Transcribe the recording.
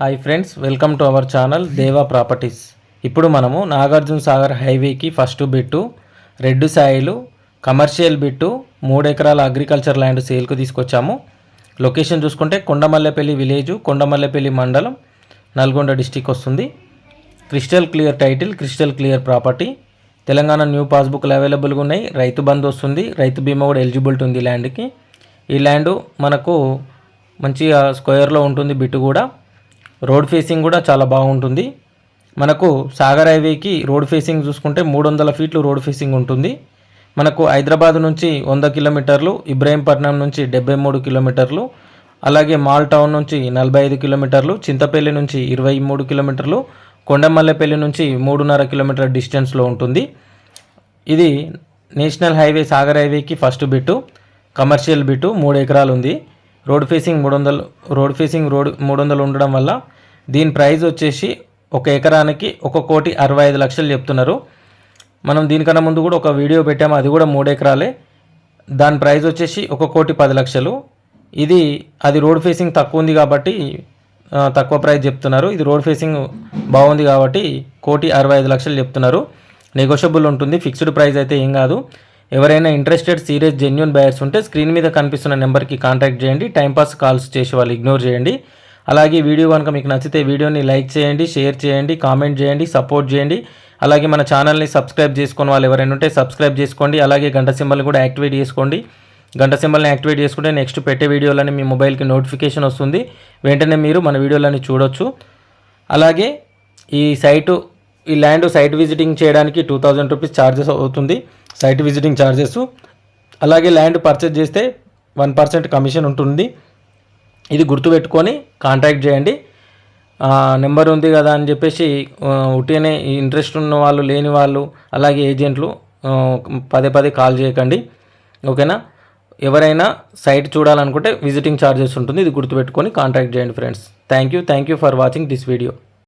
Hi friends, welcome to our channel Deva properties. ఇప్పుడు మనము నాగార్జున సాగర్ హైవేకి ఫస్ట్ బిట్టు, రెడ్ సాయిలు కమర్షియల్ బిట్టు 3 ఎకరాల అగ్రికల్చర్ ల్యాండ్ సేల్కు తీసుకొచ్చాము. లొకేషన్ చూసుకుంటే కొండమల్లెపల్లి విలేజ్, కొండమల్లెపల్లి మండలం, నల్గొండ డిస్టిక్ వస్తుంది. Crystal clear title, crystal clear property. Telangana new పాస్బుక్లు అవైలబుల్గా ఉన్నాయి. రైతు బంధు వస్తుంది, రైతు బీమా కూడా ఎలిజిబిలిటీ ఉంది ల్యాండ్కి. ఈ ల్యాండ్ మనకు మంచిగా స్క్వేర్లో ఉంటుంది. బిట్టు కూడా రోడ్ ఫేసింగ్ కూడా చాలా బాగుంటుంది. మనకు సాగర్ హైవేకి రోడ్ ఫేసింగ్ చూసుకుంటే 300 ఫీట్లు రోడ్ ఫేసింగ్ ఉంటుంది. మనకు హైదరాబాద్ నుంచి 100 కిలోమీటర్లు, ఇబ్రహీంపట్నం నుంచి 73 కిలోమీటర్లు, అలాగే మాల్ టౌన్ నుంచి 45 కిలోమీటర్లు, చింతపల్లి నుంచి 23 కిలోమీటర్లు, కొండమల్లెపల్లి నుంచి 3.5 కిలోమీటర్ డిస్టెన్స్లో ఉంటుంది. ఇది నేషనల్ హైవే సాగర్ హైవేకి ఫస్ట్ బిట్టు, కమర్షియల్ బిట్టు, 3 ఎకరాలు ఉంది. రోడ్ ఫేసింగ్ 300 ఉండడం వల్ల దీని ప్రైస్ వచ్చేసి 1 ఎకరానికి 1,65,00,000 చెప్తున్నారు. మనం దీనికన్నా ముందు కూడా ఒక వీడియో పెట్టాము, అది కూడా 3 ఎకరాలే. దాని ప్రైస్ వచ్చేసి 1,10,10,00,000. అది రోడ్ ఫేసింగ్ తక్కువ ఉంది కాబట్టి తక్కువ ప్రైస్ చెప్తున్నారు. ఇది రోడ్ ఫేసింగ్ బాగుంది కాబట్టి 1,65,00,000 చెప్తున్నారు. నెగోషియబుల్ ఉంటుంది, ఫిక్స్డ్ ప్రైస్ అయితే ఏం కాదు. ఎవరైనా ఇంట్రెస్టెడ్ సీరియస్ జెన్యూన్ బయర్స్ ఉంటే స్క్రీన్ మీద కనిపిస్తున్న నెంబర్కి కాంటాక్ట్ చేయండి. టైంపాస్ కాల్స్ చేసి వాళ్ళు ఇగ్నోర్ చేయండి. అలాగే వీడియో కనుక మీకు నచ్చితే వీడియోని లైక్ చేయండి, షేర్ చేయండి, కామెంట్ చేయండి, సపోర్ట్ చేయండి. అలాగే మన ఛానల్ని సబ్స్క్రైబ్ చేసుకుని వాళ్ళు ఎవరైనా ఉంటే సబ్స్క్రైబ్ చేసుకోండి. అలాగే గంట సింబల్ని కూడా యాక్టివేట్ చేసుకోండి. గంట సింబల్ని యాక్టివేట్ చేసుకుంటే నెక్స్ట్ పెట్టే వీడియోలని మీ మొబైల్కి నోటిఫికేషన్ వస్తుంది. వెంటనే మీరు మన వీడియోలని చూడొచ్చు. అలాగే ఈ ల్యాండ్ సైట్ విజిటింగ్ చేయడానికి 2000 రూపీస్ ఛార్జెస్ అవుతుంది, సైట్ విజిటింగ్ ఛార్జెస్. అలాగే ల్యాండ్ పర్చేజ్ చేస్తే 1% కమిషన్ ఉంటుంది. ఇది గుర్తుపెట్టుకొని కాంటాక్ట్ చేయండి. నెంబర్ ఉంది కదా అని చెప్పేసి ఉట్టిగానే ఇంట్రెస్ట్ ఉన్న వాళ్ళు, లేని వాళ్ళు, అలాగే ఏజెంట్లు పదే కాల్ చేయకండి, ఓకేనా. ఎవరైనా సైట్ చూడాలనుకుంటే విజిటింగ్ ఛార్జెస్ ఉంటుంది, ఇది గుర్తుపెట్టుకొని కాంటాక్ట్ చేయండి friends. Thank you for watching this video.